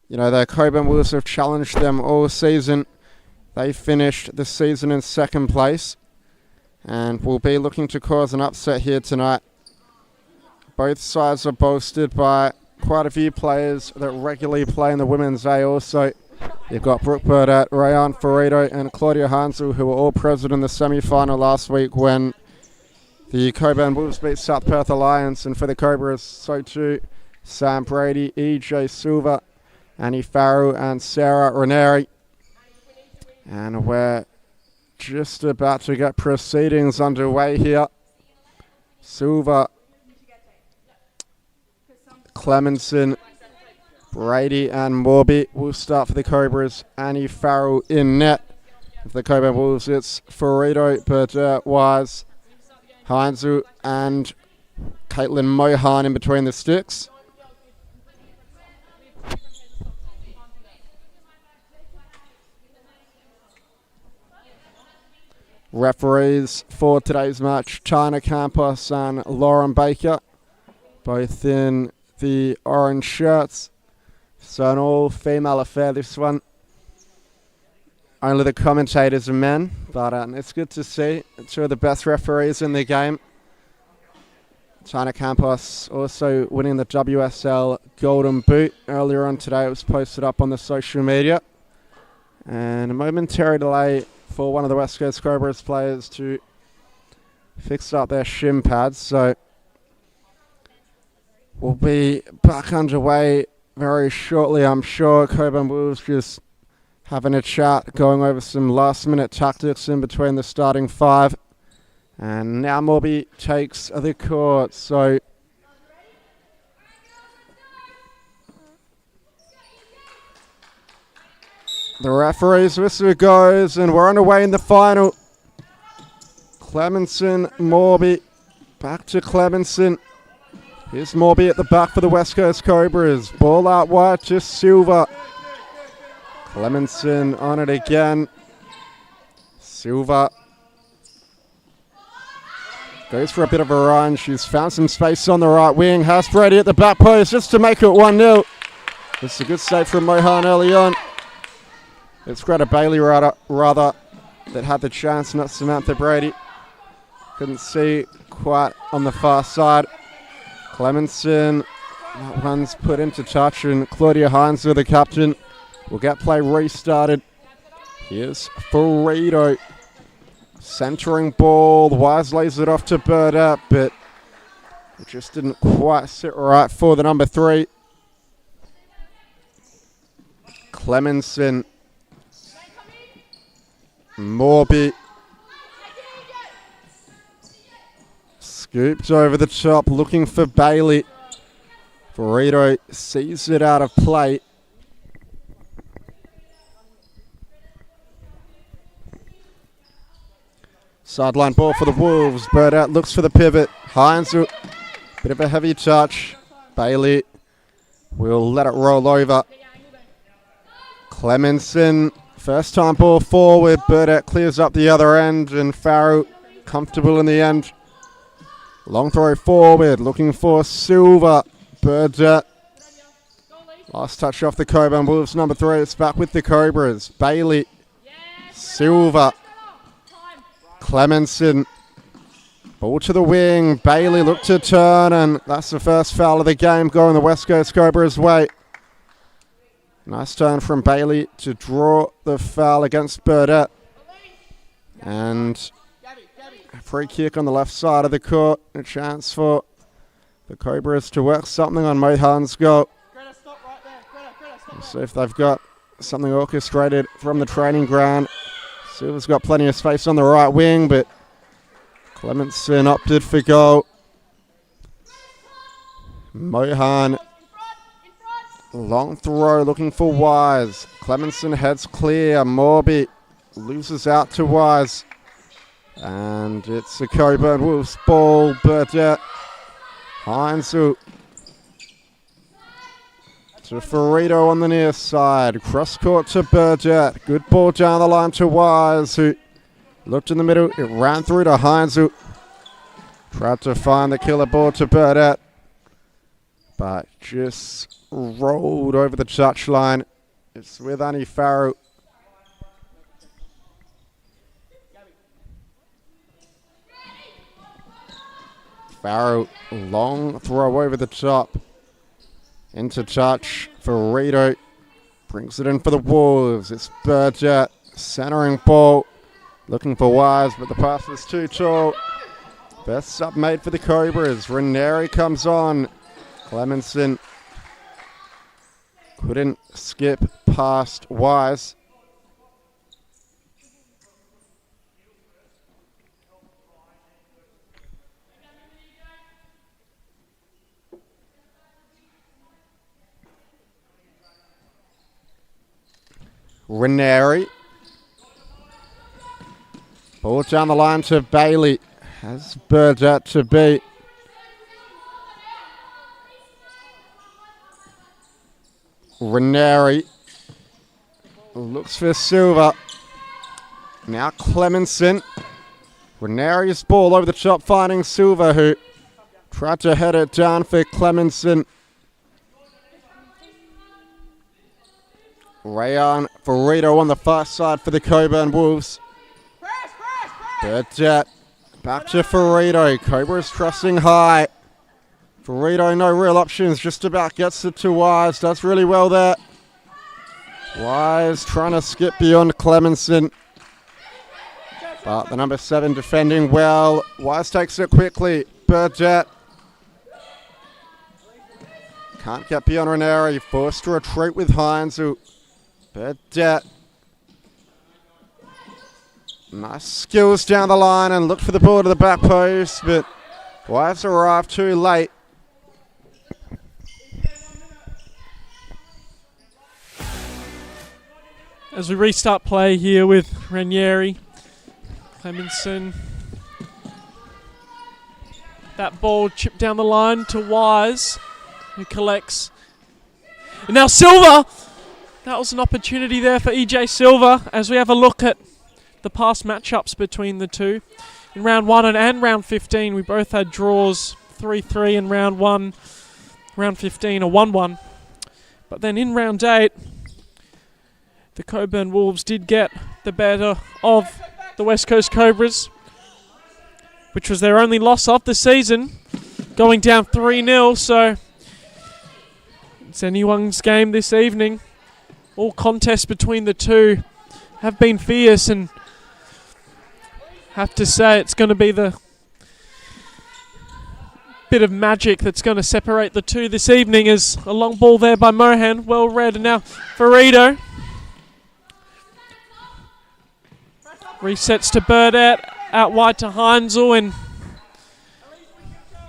The Cockburn Wolves have challenged them all season. They finished the season in second place and will be looking to cause an upset here tonight. Both sides are bolstered by quite a few players that regularly play in the Women's A also. You've got Brooke Burdett, Rayan Ferrito and Claudia Hansel, who were all present in the semi-final last week when the Cockburn Wolves beat South Perth Alliance, and for the Cobras, so too Sam Brady, EJ Silva, Annie Farrell and Sarah Ranieri. And we're just about to get proceedings underway here. Silva, Clemenson, Brady and Morby will start for the Cobras. Annie Farrell in net. For the Cockburn Wolves, it's Ferrito, Burdett, Wise, Heinzel and Caitlin Mohan in between the sticks. Referees for today's match, China Campos and Lauren Baker, both in the orange shirts. So an all-female affair, this one. Only the commentators are men, but it's good to see. Two of the best referees in the game. China Campos also winning the WSL Golden Boot. Earlier on today, it was posted up on the social media. And a momentary delay for one of the West Coast Cobras players to fix up their shin pads. So we'll be back underway very shortly, I'm sure. Cockburn Wolves just having a chat, going over some last-minute tactics in between the starting five. And now Morby takes the court. So the referee's whistle goes, and we're underway in the final. Clemenson, Morby, back to Clemenson. Here's Morby at the back for the West Coast Cobras. Ball out wide to Silva. Clemenson on it again. Silva goes for a bit of a run. She's found some space on the right wing. Has Brady at the back post just to make it 1-0. It's a good save from Mohan early on. It's Greta Bailey rather that had the chance, not Samantha Brady. Couldn't see quite on the far side. Clemenson, that one's put into touch, and Claudia Heinzel, the captain, will get play restarted. Here's Ferrito. Centering ball. Wise lays it off to Burdett, but it just didn't quite sit right for the number 3. Clemenson. Morby. Scooped over the top, looking for Bailey. Ferrito sees it out of play. Sideline ball for the Wolves. Burdett looks for the pivot. Heinzel, bit of a heavy touch. Bailey will let it roll over. Clemenson, first time ball forward. Burdett clears up the other end, and Farrell comfortable in the end. Long throw forward, looking for Silva. Burdett. Last touch off the Cockburn Wolves, number 3. It's back with the Cobras. Bailey. Silva. Clemenson. Ball to the wing. Bailey looked to turn, and that's the first foul of the game going the West Coast Cobras' way. Nice turn from Bailey to draw the foul against Burdett. And a free kick on the left side of the court. A chance for the Cobras to work something on Mohan's goal. We'll see if they've got something orchestrated from the training ground. Silva's got plenty of space on the right wing, but Clemenson opted for goal. Mohan, long throw looking for Wise. Clemenson heads clear. Morby loses out to Wise. And it's a Cockburn Wolves ball. Burdett. Heinzel to Ferrito on the near side. Cross court to Burdett. Good ball down the line to Wise, who looked in the middle. It ran through to Heinzel. Tried to find the killer ball to Burdett, but just rolled over the touchline. It's with Annie Farrow. Farrow, long throw over the top. Into touch for Rito. Brings it in for the Wolves. It's Burgett, centering ball. Looking for Wise, but the pass was too tall. Best sub made for the Cobras. Ranieri comes on. Clemenson couldn't skip past Wise. Ranieri. Ball down the line to Bailey. Has Burgett to beat. Ranieri looks for Silva. Now Clemenson. Ranieri's ball over the top, finding Silva, who tried to head it down for Clemenson. Rayon Ferrito on the far side for the Cockburn Wolves. Burgett back to Ferrito. Cobras trusting high. Ferrito, no real options, just about gets it to Wise. Does really well there. Wise trying to skip beyond Clemenson. But the number 7 defending well. Wise takes it quickly. Burgett can't get beyond Ranieri. Forced to retreat with Hines. Burgett. Nice skills down the line and looked for the ball to the back post, but Wise arrived too late. As we restart play here with Ranieri, Clemenson. That ball chipped down the line to Wise, who collects. And now Silva! That was an opportunity there for EJ Silva as we have a look at the past matchups between the two. In round 1 and round 15, we both had draws 3-3 in round 1, round 15 a 1-1. But then in round 8, the Cockburn Wolves did get the better of the West Coast Cobras, which was their only loss of the season, going down 3-0, so it's anyone's game this evening. All contests between the two have been fierce, and have to say it's going to be the bit of magic that's going to separate the two this evening. As a long ball there by Mohan, well read, and now Ferrito resets to Burdett, out wide to Heinzel, and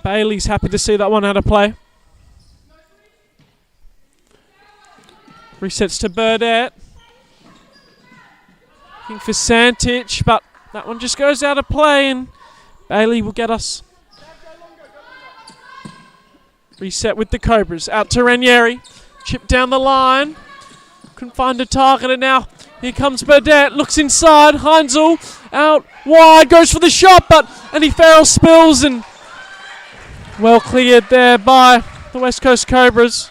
Bailey's happy to see that one out of play. Resets to Burdett. Looking for Santich, but that one just goes out of play, and Bailey will get us. Reset with the Cobras. Out to Ranieri. Chip down the line. Couldn't find a target, and now here comes Burdett. Looks inside. Heinzel out wide. Goes for the shot, but Andy Farrell spills, and well cleared there by the West Coast Cobras.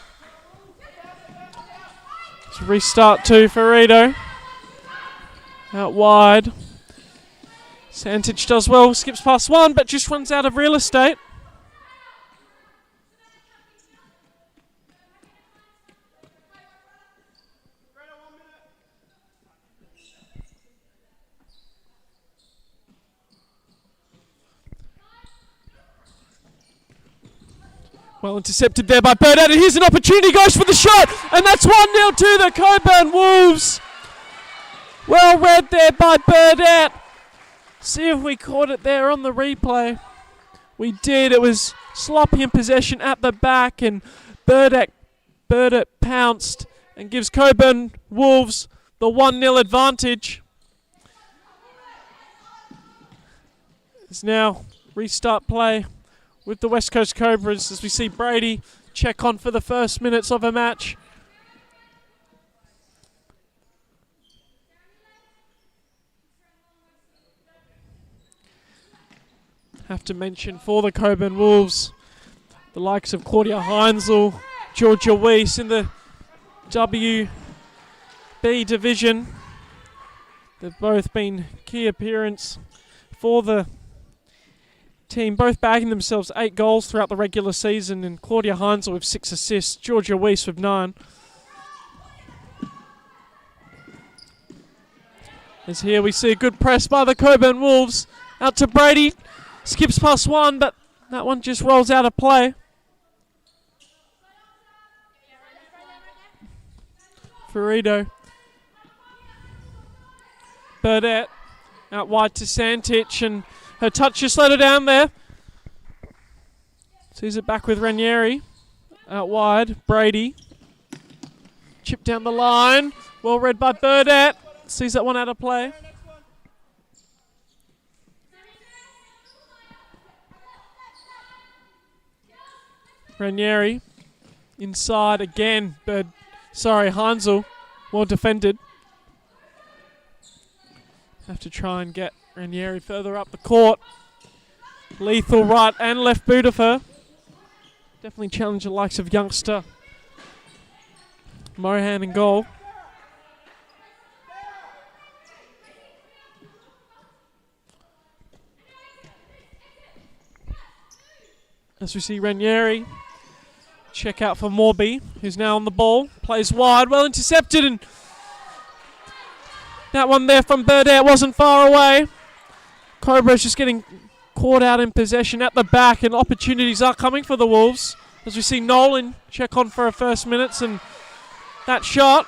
So restart to Ferrito. Out wide. Santich does well, skips past one, but just runs out of real estate. Well intercepted there by Burdett, and here's an opportunity, goes for the shot, and that's 1-0 to the Cockburn Wolves. Well read there by Burdett. See if we caught it there on the replay. We did. It was sloppy in possession at the back, and Burdett pounced and gives Cockburn Wolves the 1-0 advantage. It's now restart play with the West Coast Cobras as we see Brady check on for the first minutes of a match. Have to mention for the Cockburn Wolves, the likes of Claudia Heinzel, Georgia Weiss in the WB division. They've both been key appearance for the team, both bagging themselves 8 goals throughout the regular season, and Claudia Heinzel with 6 assists, Georgia Weiss with 9. As here we see a good press by the Cockburn Wolves. Out to Brady, skips past one, but that one just rolls out of play. Ferrito. Burdett out wide to Santich, and her touch just let her down there. Sees it back with Ranieri. Out wide, Brady. Chip down the line. Well read by Burdett. Sees that one out of play. Ranieri. Inside again. Heinzel. Well defended. Have to try and get Ranieri further up the court. Lethal right and left boot of her. Definitely challenge the likes of youngster Mohan in goal. As we see Ranieri check out for Morby, who's now on the ball. Plays wide, well intercepted, and that one there from Burdett wasn't far away. Cobras just getting caught out in possession at the back, and opportunities are coming for the Wolves. As we see Nolan check on for her first minutes, and that shot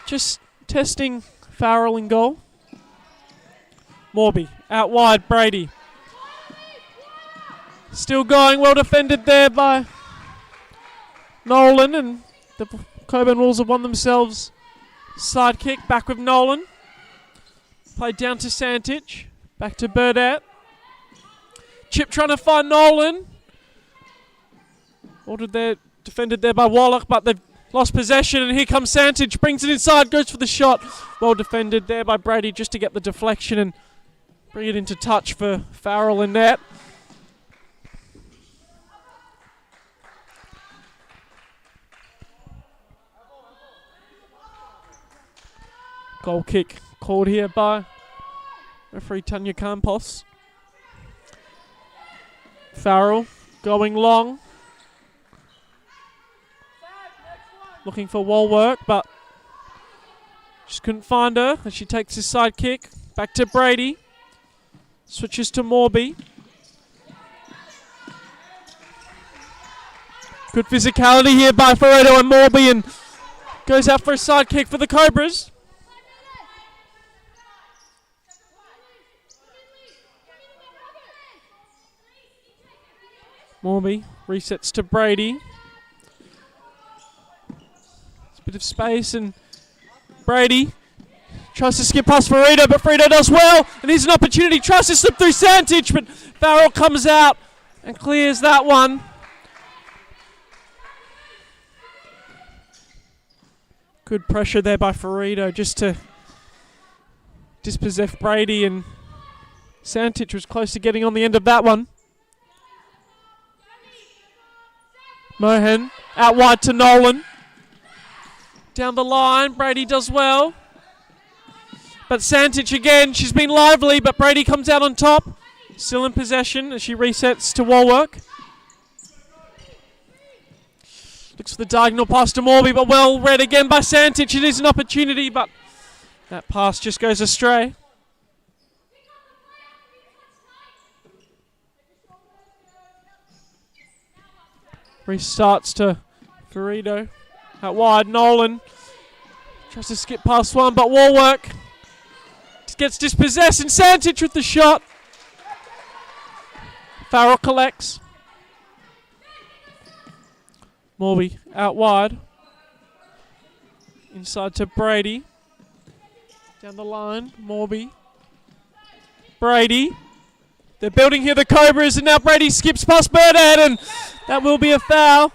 just testing Farrell in goal. Morby out wide, Brady. Still going, well defended there by Nolan, and the Cockburn Wolves have won themselves side kick. Back with Nolan. Played down to Santich. Back to Burdett. Chip trying to find Nolan. Ordered there, defended there by Wallach, but they've lost possession, and here comes Santich. Brings it inside, goes for the shot. Well defended there by Brady just to get the deflection and bring it into touch for Farrell and net. Goal kick called here by referee Tanya Campos. Farrell going long. Looking for wall work, but just couldn't find her as she takes his side kick. Back to Brady. Switches to Morby. Good physicality here by Ferrero and Morby, and goes out for a side kick for the Cobras. Morby resets to Brady. It's a bit of space, and Brady tries to skip past Frito, but Frito does well, and here's an opportunity. Tries to slip through Santich, but Farrell comes out and clears that one. Good pressure there by Frito just to dispossess Brady, and Santich was close to getting on the end of that one. Mohan out wide to Nolan. Down the line, Brady does well. But Santich again, she's been lively, but Brady comes out on top. Still in possession as she resets to Walwork. Looks for the diagonal pass to Morby, but well read again by Santich. It is an opportunity, but that pass just goes astray. Restarts to Ferrito. Out wide, Nolan tries to skip past one, but Walwork gets dispossessed, and Santich with the shot. Farrell collects. Morby out wide. Inside to Brady. Down the line, Morby. Brady. They're building here the Cobras, and now Brady skips past Burdett, and that will be a foul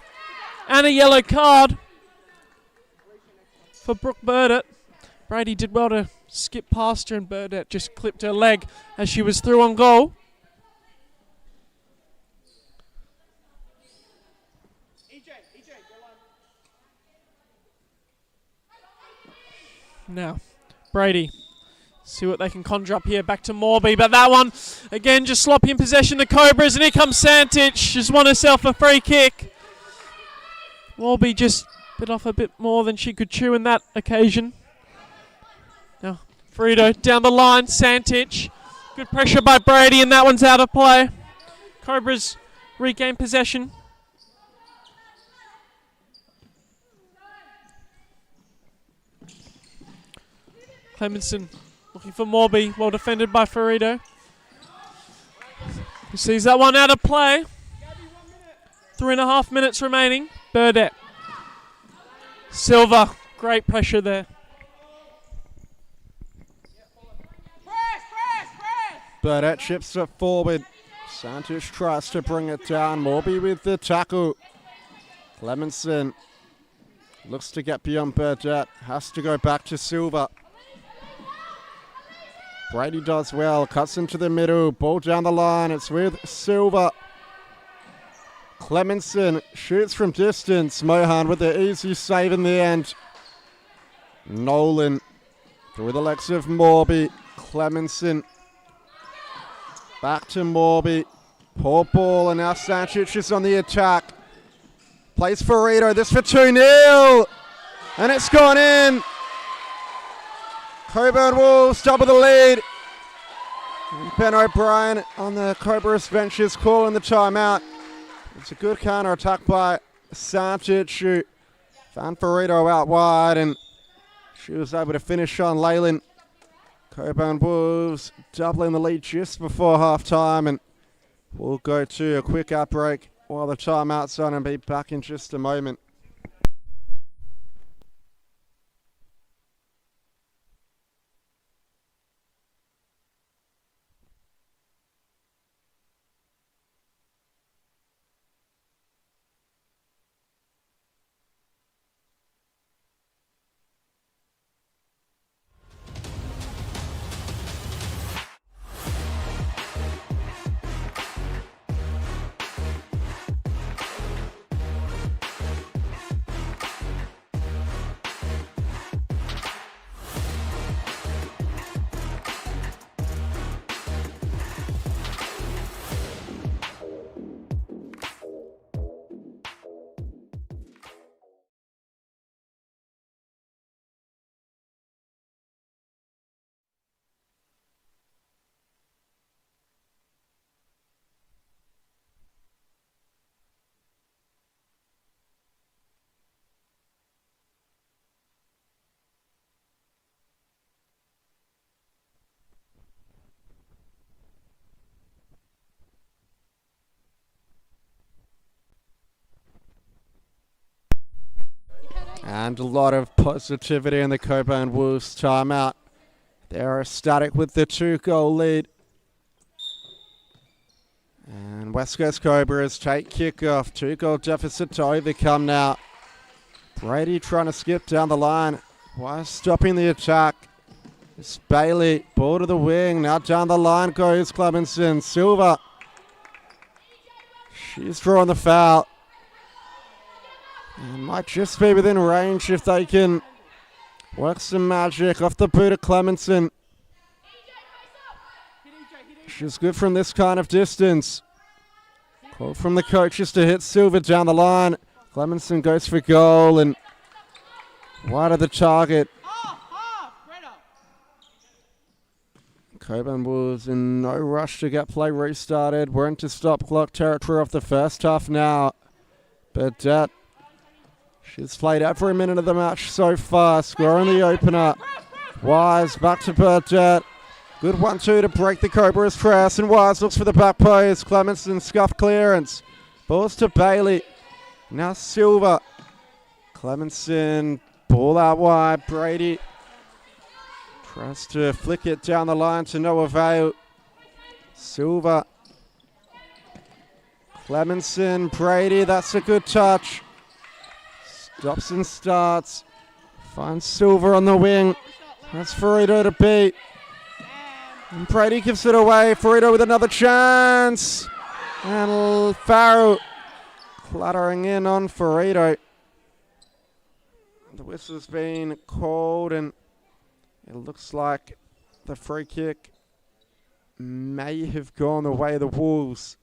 and a yellow card for Brooke Burdett. Brady did well to skip past her, and Burdett just clipped her leg as she was through on goal. EJ, Now, Brady. See what they can conjure up here. Back to Morby. But that one, again, just sloppy in possession. The Cobras. And here comes Santic. She's won herself a free kick. Morby just bit off a bit more than she could chew in that occasion. Now, Frito down the line. Santic. Good pressure by Brady. And that one's out of play. Cobras regain possession. Clemenson looking for Morby, well defended by Ferrito. He sees that one out of play. 3.5 minutes remaining. Burdett. Silva, great pressure there. Burdett chips it forward. Santos tries to bring it down. Morby with the tackle. Clemenson looks to get beyond Burdett. Has to go back to Silva. Brady does well, cuts into the middle, ball down the line, it's with Silva. Clemenson shoots from distance, Mohan with the easy save in the end. Nolan through the legs of Morby, Clemenson. Back to Morby, poor ball, and now Sancic is on the attack. Plays Ferrito, this for 2-0, and it's gone in. Cockburn Wolves double the lead. Ben O'Brien on the Cobras bench is calling the timeout. It's a good counter attack by Santic, who found Ferrito out wide, and she was able to finish on Leyland. Cockburn Wolves doubling the lead just before half time, and we'll go to a quick outbreak while the timeout's on and be back in just a moment. And a lot of positivity in the Cockburn Wolves timeout. They're ecstatic with the 2-goal lead. And West Coast Cobras take kickoff. 2-goal deficit to overcome now. Brady trying to skip down the line while stopping the attack. It's Bailey, ball to the wing. Now down the line goes Clemenson. Silva. She's drawing the foul. And might just be within range if they can work some magic off the boot of Clemenson. She's good from this kind of distance. Call from the coaches to hit Silva down the line. Clemenson goes for goal and wide of the target. Cockburn Wolves in no rush to get play restarted. We're into stop clock territory of the first half now. Burdett. She's played every minute of the match so far, scoring the opener. Wise back to Burdett. Good 1-2 to break the Cobras press, and Wise looks for the back post. Clemenson scuff clearance. Balls to Bailey. Now Silva. Clemenson, ball out wide. Brady tries to flick it down the line to no avail. Silva. Clemenson, Brady, that's a good touch. Stops and starts. Finds Silva on the wing. That's Ferrito to beat. And Brady gives it away. Ferrito with another chance. And Farrell clattering in on Ferrito. The whistle's been called, and it looks like the free kick may have gone the way of the Wolves.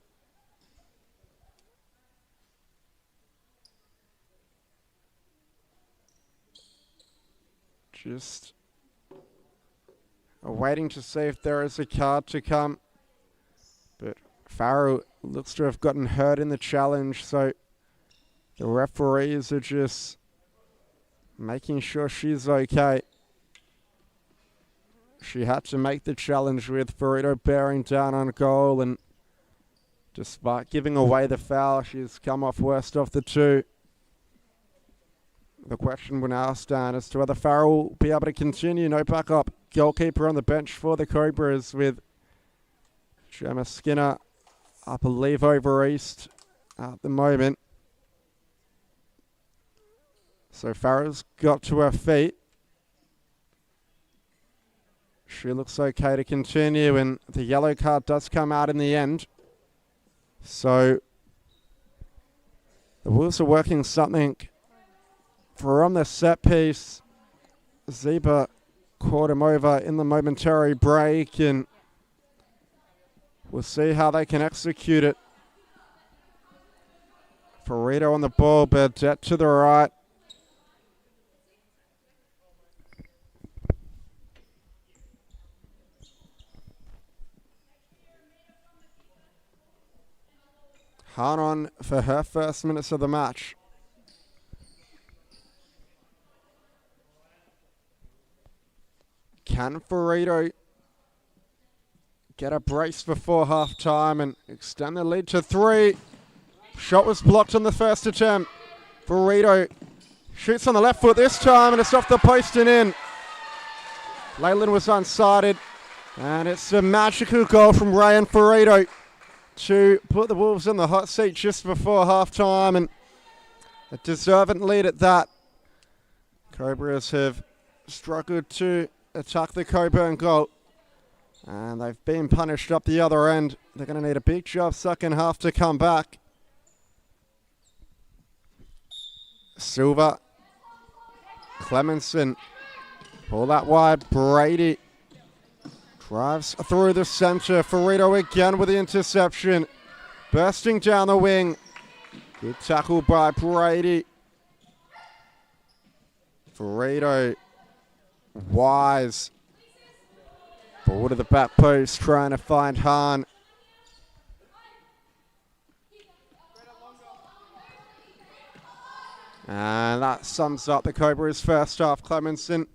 Just waiting to see if there is a card to come. But Farrell looks to have gotten hurt in the challenge, so the referees are just making sure she's okay. She had to make the challenge with Ferrito bearing down on goal, and despite giving away the foul, she's come off worst of the two. The question will now stand as to whether Farrell will be able to continue. No backup goalkeeper on the bench for the Cobras, with Gemma Skinner, I believe, over east at the moment. So Farrell's got to her feet. She looks okay to continue, and the yellow card does come out in the end. So the Wolves are working something from the set piece. Zeba caught him over in the momentary break, and we'll see how they can execute it. Ferrito on the ball, Burdett to the right. Hahn on for her first minutes of the match. Can Ferrito get a brace before half time and extend the lead to 3? Shot was blocked on the first attempt. Ferrito shoots on the left foot this time, and it's off the post and in. Leyland was unsighted, and it's a magical goal from Ryan Ferrito to put the Wolves in the hot seat just before half time, and a deserving lead at that. Cobras have struggled to attack the Cockburn goal, and they've been punished up the other end. They're going to need a big job second half to come back. Silva, Clemenson, pull that wide. Brady drives through the center. Ferrito again with the interception, bursting down the wing. Good tackle by Brady. Ferrito, Wise, ball to the back post, trying to find Hahn. And that sums up the Cobras' first half. Clemenson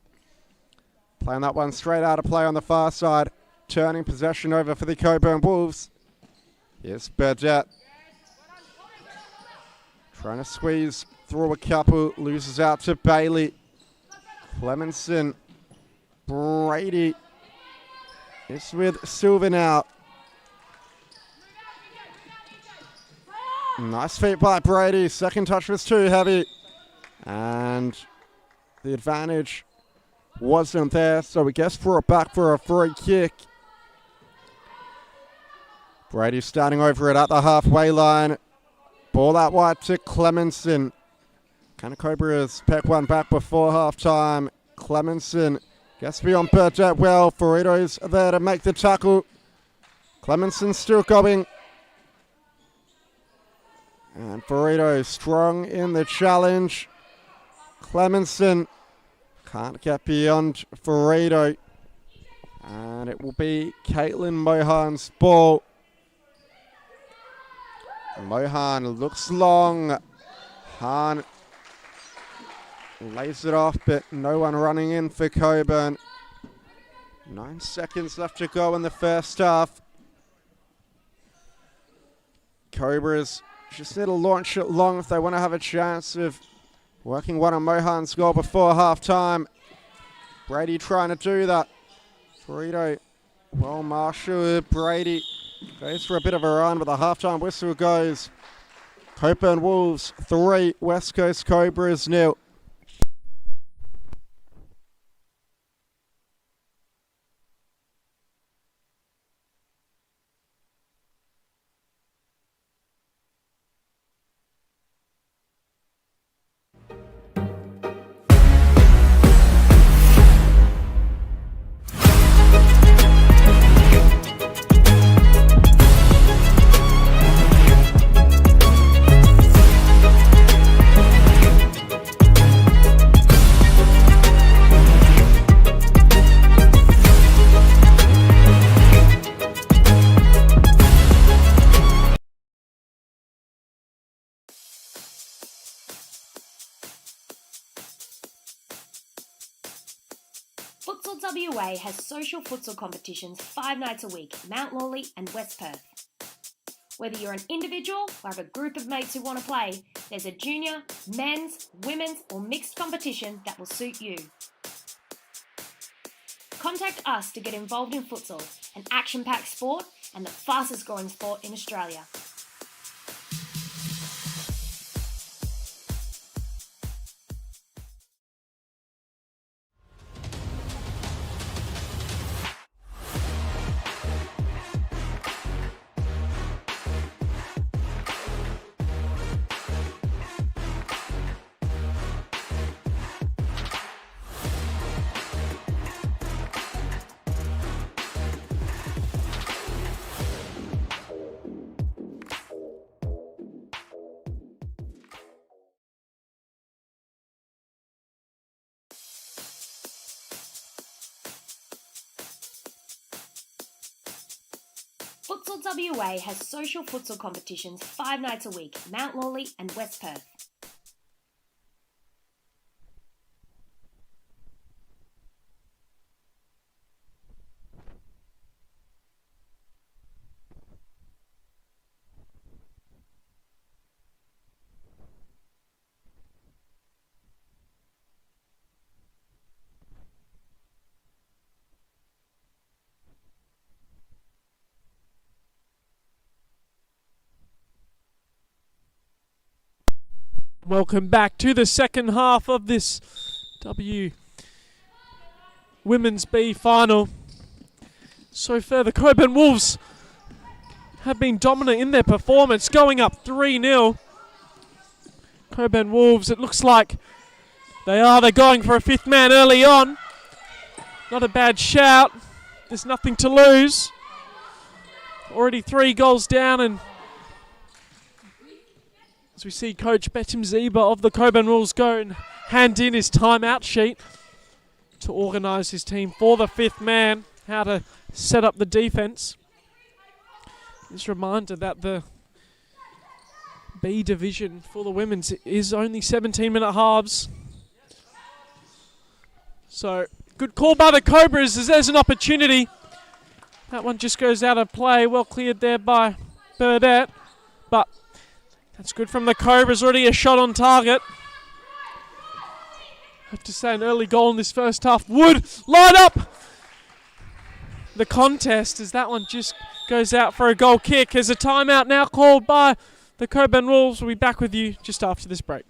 playing that one straight out of play on the far side, turning possession over for the Cockburn Wolves. Here's Burdett, trying to squeeze through a couple, loses out to Bailey. Clemenson, Brady is with Silva now. Nice feet by Brady. Second touch was too heavy, and the advantage wasn't there, so we guess for it back for a free kick. Brady starting over it at the halfway line. Ball out wide to Clemenson. Can Cobras peck one back before half-time? Clemenson gets beyond Burdett well. Ferrito's there to make the tackle. Clemenson still going. And Ferrito strong in the challenge. Clemenson can't get beyond Ferrito. And it will be Caitlin Mohan's ball. Mohan looks long. Hahn lays it off, but no one running in for Cockburn. 9 seconds left to go in the first half. Cobras just need to launch it long if they want to have a chance of working one on Mohan's goal before half-time. Brady trying to do that. Ferrito well marshaled. Brady goes for a bit of a run, but the half-time whistle goes. Cockburn Wolves 3, West Coast Cobras 0. Futsal WA has social futsal competitions 5 nights a week, Mount Lawley and West Perth. Whether you're an individual or have a group of mates who want to play, there's a junior, men's, women's or mixed competition that will suit you. Contact us to get involved in futsal, an action-packed sport and the fastest growing sport in Australia. Futsal WA has social futsal competitions 5 nights a week, Mount Lawley and West Perth. Welcome back to the second half of this Women's B final. So far, the Cockburn Wolves have been dominant in their performance, going up 3-0. Cockburn Wolves, it looks like they're going for a fifth man early on. Not a bad shout. There's nothing to lose. Already 3 goals down, and as we see Coach Betim Zeba of the Cockburn Wolves go and hand in his timeout sheet to organise his team for the fifth man, how to set up the defence. Just a reminder that the B division for the women's is only 17-minute halves. So, good call by the Cobras as there's an opportunity. That one just goes out of play. Well cleared there by Burdett. But that's good from the Cobras. Already a shot on target. Have to say an early goal in this first half would light up the contest as that one just goes out for a goal kick. There's a timeout now called by the Cockburn Wolves. We'll be back with you just after this break.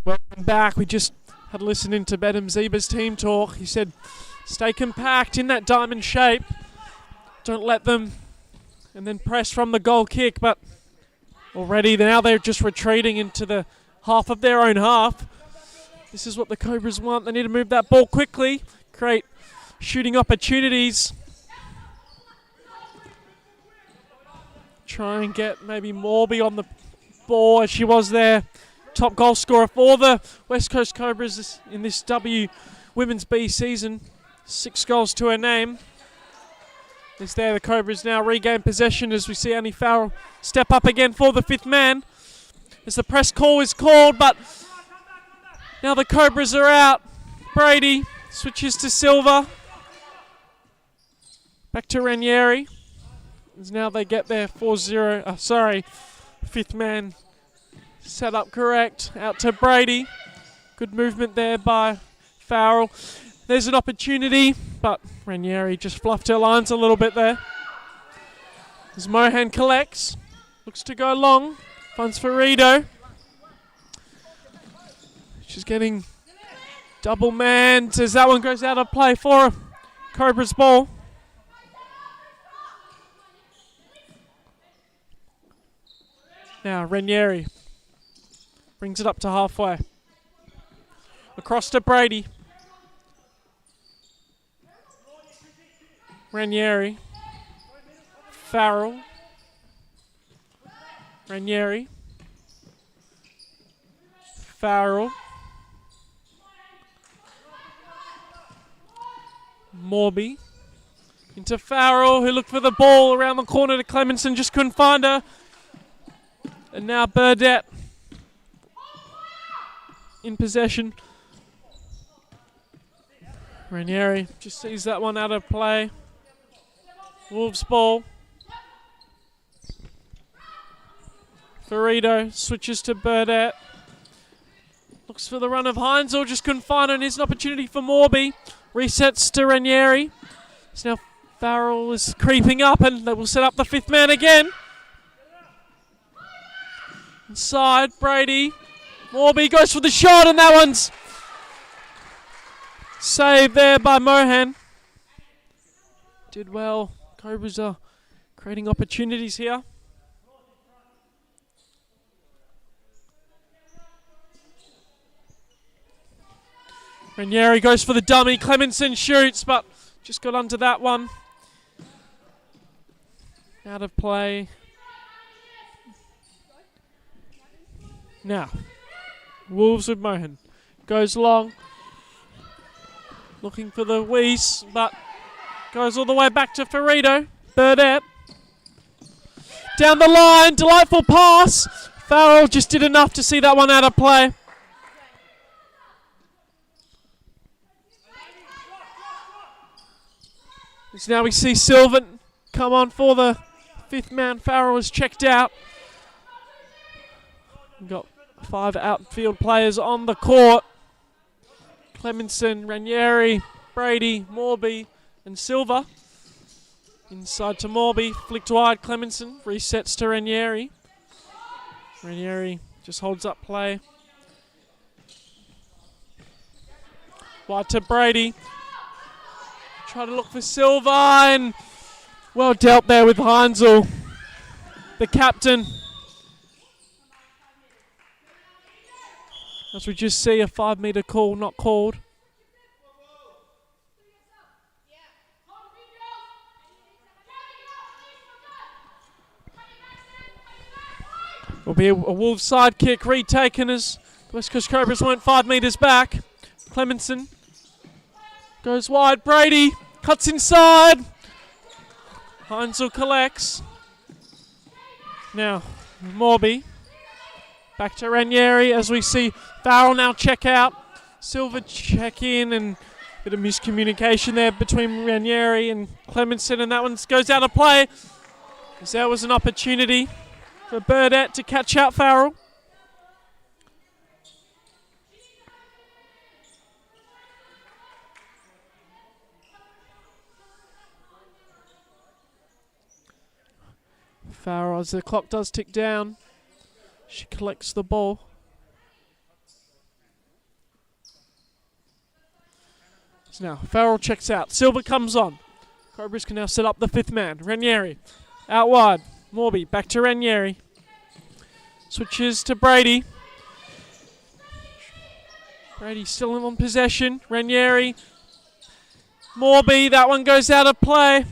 Welcome back. We just had a listen into Betim Zeba's team talk. He said, stay compact in that diamond shape. Don't let them, and then press from the goal kick. But already now they're just retreating into the half of their own half. This is what the Cobras want. They need to move that ball quickly, create shooting opportunities. Try and get maybe Morby on the ball as she was there. Top goal scorer for the West Coast Cobras in this Women's B season. 6 goals to her name. It's there, the Cobras now regain possession as we see Annie Farrell step up again for the fifth man. as the press call is called, but now the Cobras are out. Brady switches to Silva. Back to Ranieri. As now they get their 4-0, fifth man set up correct. Out to Brady. Good movement there by Farrell. There's an opportunity, but Ranieri just fluffed her lines a little bit there. As Mohan collects, looks to go long, finds Ferrito. She's getting double manned as that one goes out of play for Cobra's ball. Now Ranieri brings it up to halfway. Across to Brady. Ranieri. Farrell. Ranieri. Farrell. Morby. Into Farrell, who looked for the ball around the corner to Clemenson, just couldn't find her. And now Burdett in possession. Ranieri just sees that one out of play. Wolves ball. Ferrito switches to Burdett. Looks for the run of Heinzel, just couldn't find it. Here's an opportunity for Morby. Resets to Ranieri. So now Farrell is creeping up and they will set up the fifth man again. Inside, Brady. Morby goes for the shot and that one's saved there by Mohan. Did well. Cobras are creating opportunities here. Ranieri goes for the dummy. Clemenson shoots, but just got under that one. Out of play. Now, Wolves with Mohan. Goes long. Looking for the Weiss, but goes all the way back to Ferrito. Burdett. Down the line. Delightful pass. Farrell just did enough to see that one out of play. So now we see Sylvan come on for the fifth man. Farrell is checked out. We've got 5 outfield players on the court. Clemenson, Ranieri, Brady, Morby, and Silva. Inside to Morby, flicked wide. Clemenson resets to Ranieri. Ranieri just holds up play. Wide to Brady. Try to look for Silva and well dealt there with Heinzel, the captain. As we just see a 5 metre call not called. Will be a Wolves side kick retaken as West Coast Cobras went 5 metres back. Clemenson goes wide. Brady cuts inside. Heinzel collects. Now, Morby. Back to Ranieri as we see Farrell now check out. Silva check in and a bit of miscommunication there between Ranieri and Clemenson, and that one goes out of play. As there was an opportunity for Burdett to catch out Farrell. Farrell, as the clock does tick down, she collects the ball. So now Farrell checks out. Silva comes on. Cobras can now set up the fifth man. Ranieri out wide. Morby back to Ranieri. Switches to Brady. Brady still in on possession. Ranieri. Morby, that one goes out of play.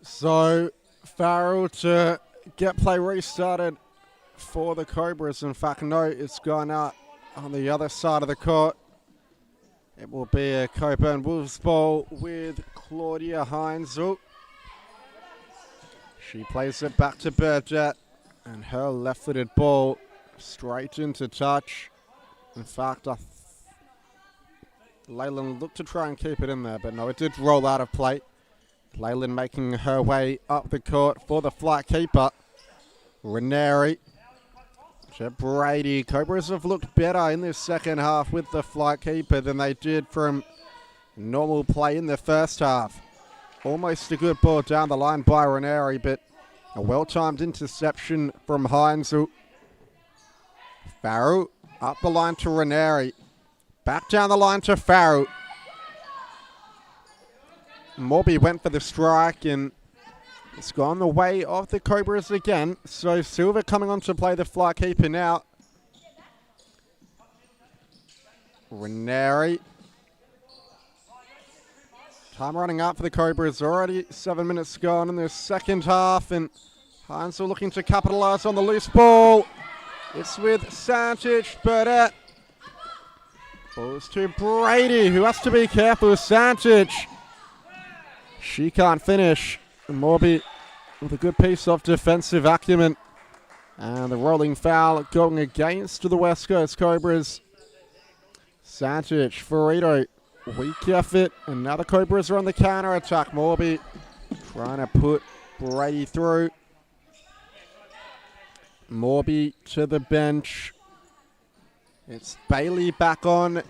So Farrell to get play restarted for the Cobras. In fact, no, it's gone out on the other side of the court. It will be a Cockburn Wolves ball with Claudia Heinzel. She plays it back to Burdett, and her left-footed ball straight into touch. In fact, Leyland looked to try and keep it in there, but no, it did roll out of play. Leyland making her way up the court for the flight keeper. Ranieri to Brady. Cobras have looked better in this second half with the flight keeper than they did from normal play in the first half. Almost a good ball down the line by Ranieri, but a well-timed interception from Heinzel. Farrell up the line to Ranieri. Back down the line to Farrell. Morby went for the strike, and it's gone the way of the Cobras again. So Silver coming on to play the fly keeper now. Ranieri. Time running up for the Cobras. Already 7 minutes gone in the second half, and Heinzel looking to capitalise on the loose ball. It's with Santic, Burdett. Balls to Brady, who has to be careful with Santic. She can't finish. And Morby with a good piece of defensive acumen. And the rolling foul going against the West Coast Cobras. Santic, Ferrito, weak effort. And now the Cobras are on the counter attack. Morby trying to put Brady through. Morby to the bench. It's Bailey back on.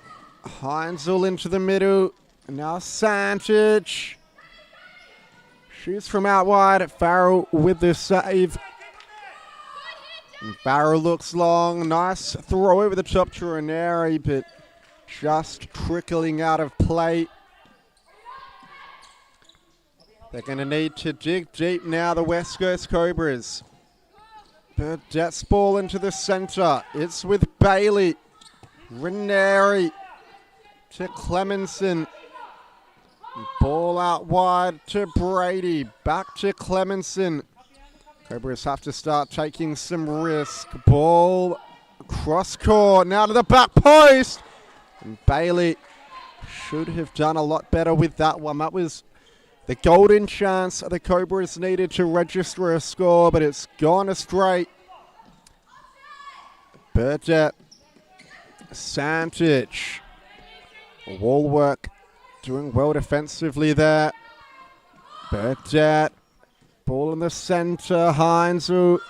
Heinzel into the middle. And now Santic. Shoots from out wide. Farrell with the save. And Farrell looks long. Nice throw over the top to Ranieri, but just trickling out of play. They're going to need to dig deep now, the West Coast Cobras. Burdett's ball into the centre. It's with Bailey. Ranieri to Clemenson. Ball out wide to Brady. Back to Clemenson. Cobras have to start taking some risk. Ball cross court. Now to the back post. And Bailey should have done a lot better with that one. That was the golden chance the Cobras needed to register a score, but it's gone astray. Burdett. Santic. Wall work. Doing well defensively there. Burdett. Ball in the centre. Heinzel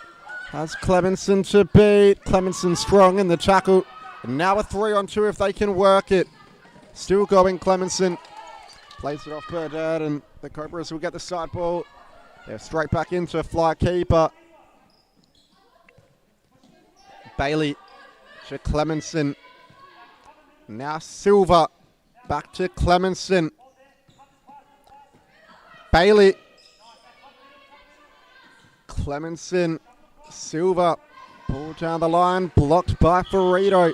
has Clemenson to beat. Clemenson strong in the tackle. And now a 3-on-2 if they can work it. Still going Clemenson. Plays it off Burdett, and the Cobras will get the side ball. They're straight back into fly keeper. Bailey to Clemenson. Now Silva. Back to Clemenson. Bailey. Clemenson. Silva. Ball down the line. Blocked by Ferrito.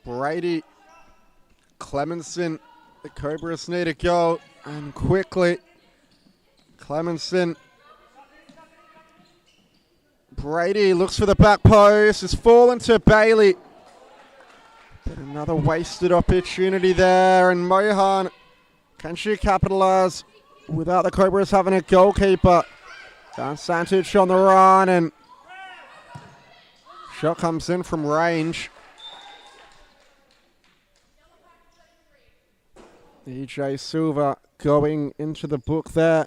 Brady. Clemenson. The Cobras need a goal. And quickly. Clemenson. Brady looks for the back post. It's fallen to Bailey. But another wasted opportunity there. And Mohan, can she capitalise without the Cobras having a goalkeeper? Dan Santic on the run, and shot comes in from range. EJ Silva going into the book there.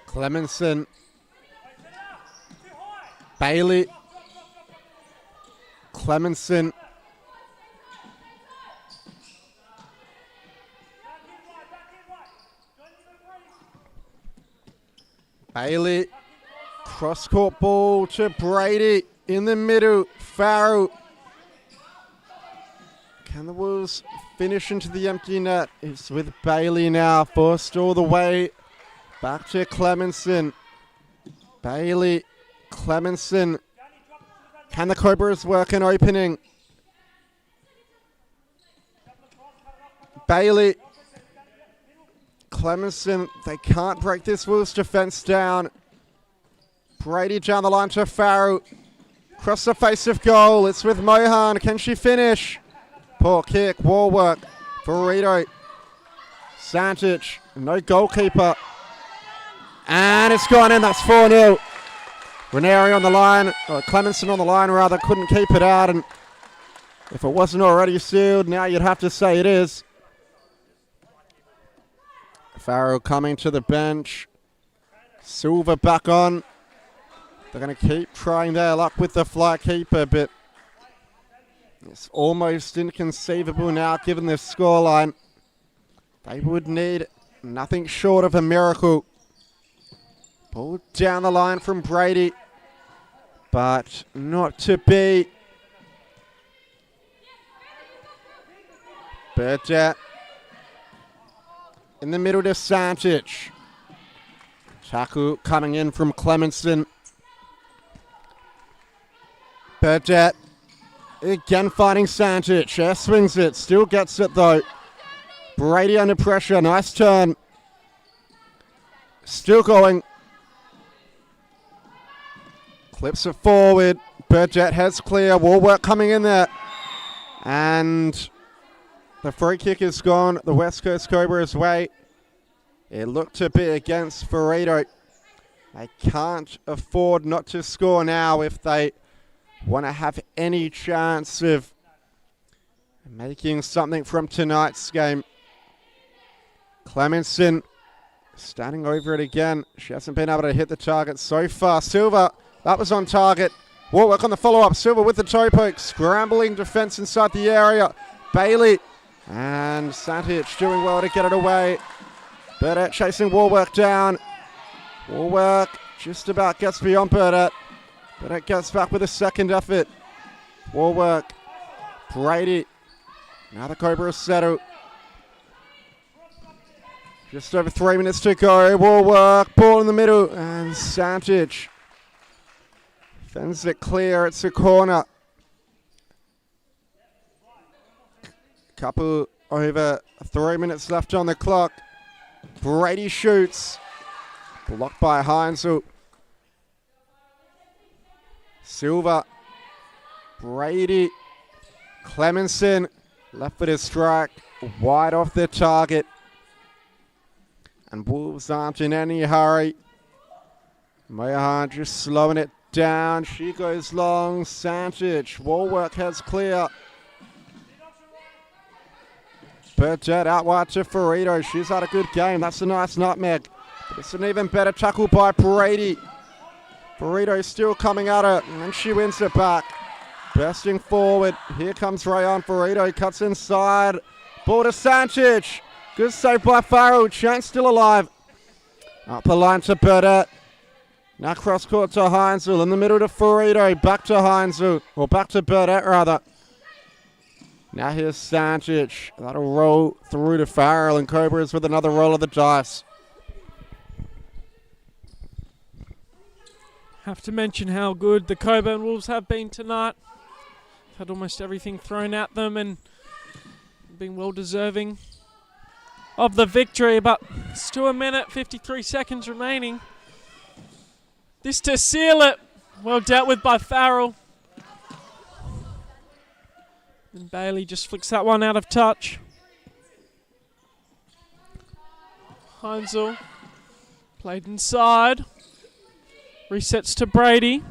Clemenson. Bailey. Clemenson. Bailey. Cross-court ball to Brady. In the middle. Farrell. Can the Wolves finish into the empty net? It's with Bailey now. Forced all the way. Back to Clemenson. Bailey. Clemenson. Can the Cobras work an opening? Bailey. Clemenson, they can't break this Wolves defense down. Brady down the line to Farrell. Cross the face of goal. It's with Mohan. Can she finish? Poor kick. Wall work. Burrito. Santic. No goalkeeper. And it's gone in. That's 4-0. Ranieri on the line. Or Clemenson on the line, rather. Couldn't keep it out. And if it wasn't already sealed, now you'd have to say it is. Farrell coming to the bench. Silva back on. They're going to keep trying their luck with the fly keeper, but it's almost inconceivable now given the scoreline. They would need nothing short of a miracle. Ball down the line from Brady, but not to be. Burdett in the middle to Santic. Tackle coming in from Clemenson. Burdett again fighting Santic. Swings it, still gets it though. Brady under pressure, nice turn. Still going. Clips it forward. Burdett heads clear. Warwork coming in there. And the free kick is gone the West Coast Cobras' way. It looked to be against Ferrito. They can't afford not to score now if they want to have any chance of making something from tonight's game. Clemenson standing over it again. She hasn't been able to hit the target so far. Silva, that was on target. Warwick on the follow-up. Silva with the toe poke. Scrambling defence inside the area. Bailey and Santic doing well to get it away. Burdett chasing Warwick down. Warwick just about gets beyond Burdett. Burdett gets back with a second effort. Warwick. Brady. Now the Cobras settle. Just over 3 minutes to go. Warwick. Ball in the middle. And Santic fends it clear. It's a corner. Couple over 3 minutes left on the clock. Brady shoots. Blocked by Heinzel. Silva. Brady. Clemenson. Left-footed strike. Wide off the target. And Wolves aren't in any hurry. Mohan just slowing it down. She goes long. Santic. Warwick has clear. Burdett out wide to Ferrito. She's had a good game. That's a nice nutmeg. But it's an even better tackle by Brady. Ferrito still coming at her. And she wins it back. Bursting forward. Here comes Rayan. Ferrito cuts inside. Ball to Santic. Good save by Farrell. Chance still alive. Up the line to Burdett. Now cross court to Heinzel. In the middle to Ferrito. Back to Heinzel. Or back to Burdett rather. Now here's Santic. That'll roll through to Farrell, and Cobras with another roll of the dice. Have to mention how good the Cockburn Wolves have been tonight. Had almost everything thrown at them and been well deserving of the victory, but still a minute, 53 seconds remaining. This to seal it. Well dealt with by Farrell. And Bailey just flicks that one out of touch. Heinzel played inside. Resets to Brady.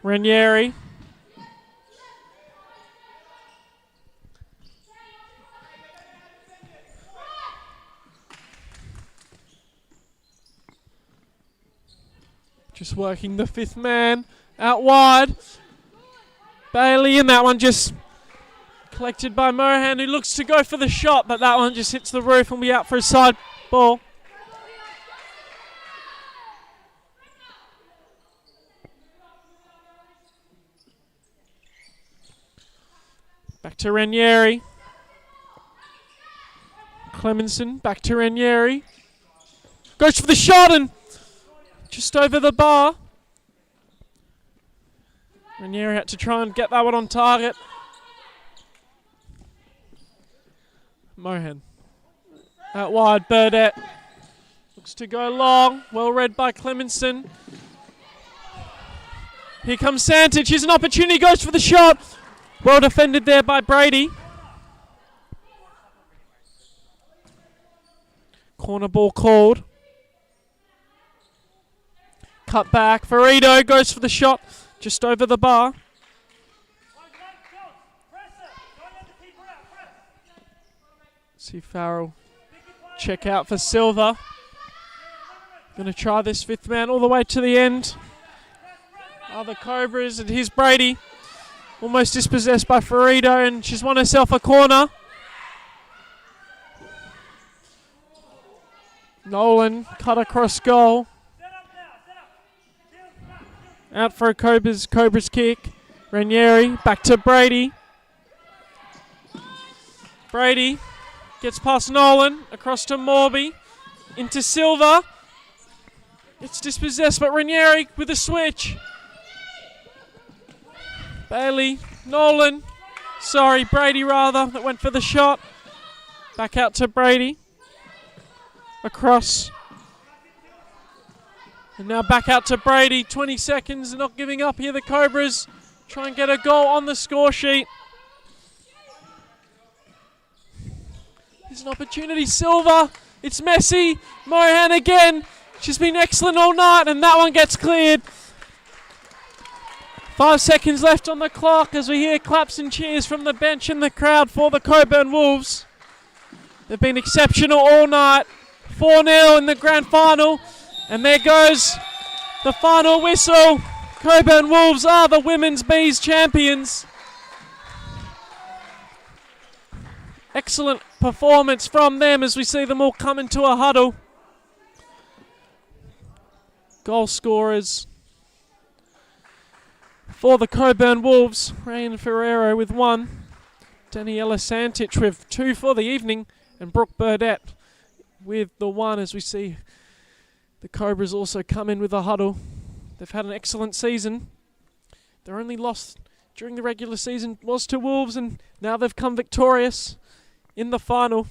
Ranieri. Just working the fifth man. Out wide. Bailey, and that one just collected by Mohan, who looks to go for the shot, but that one just hits the roof and will be out for a side ball. Back to Ranieri. Clemenson, back to Ranieri. Goes for the shot and just over the bar. Ranieri had to try and get that one on target. Mohan. Out wide, Burdett. Looks to go long. Well read by Clemenson. Here comes Santich. Here's an opportunity. Goes for the shot. Well defended there by Brady. Corner ball called. Cut back. Ferrito goes for the shot. Just over the bar. See Farrell check out for Silva. Going to try this fifth man all the way to the end. The Cobras, and here's Brady. Almost dispossessed by Ferrito, and she's won herself a corner. Nolan cut across goal. Out for a Cobras kick. Ranieri back to Brady. Brady gets past Nolan, across to Morby, into Silva. It's dispossessed, but Ranieri with a switch. Bailey, Nolan, Brady rather, that went for the shot. Back out to Brady. Across. And now back out to Brady. 20 seconds, they're not giving up here, the Cobras. Try and get a goal on the score sheet. There's an opportunity, Silva. It's Messi. Mohan again. She's been excellent all night, and that one gets cleared. 5 seconds left on the clock as we hear claps and cheers from the bench and the crowd for the Cockburn Wolves. They've been exceptional all night. 4-0 in the grand final. And there goes the final whistle. Cockburn Wolves are the Women's Bees champions. Excellent performance from them as we see them all come into a huddle. Goal scorers for the Cockburn Wolves, Rayan Ferrero with 1, Daniela Santich with 2 for the evening, and Brooke Burdett with the 1 as we see the Cobras also come in with a huddle. They've had an excellent season. Their only loss during the regular season was to Wolves, and now they've come victorious in the final.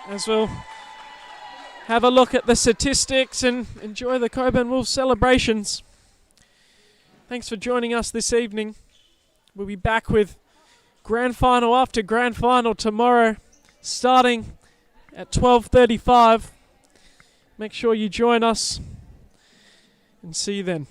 As we'll have a look at the statistics and enjoy the Cockburn Wolves celebrations. Thanks for joining us this evening. We'll be back with grand final after grand final tomorrow, starting at 12:35. Make sure you join us and see you then.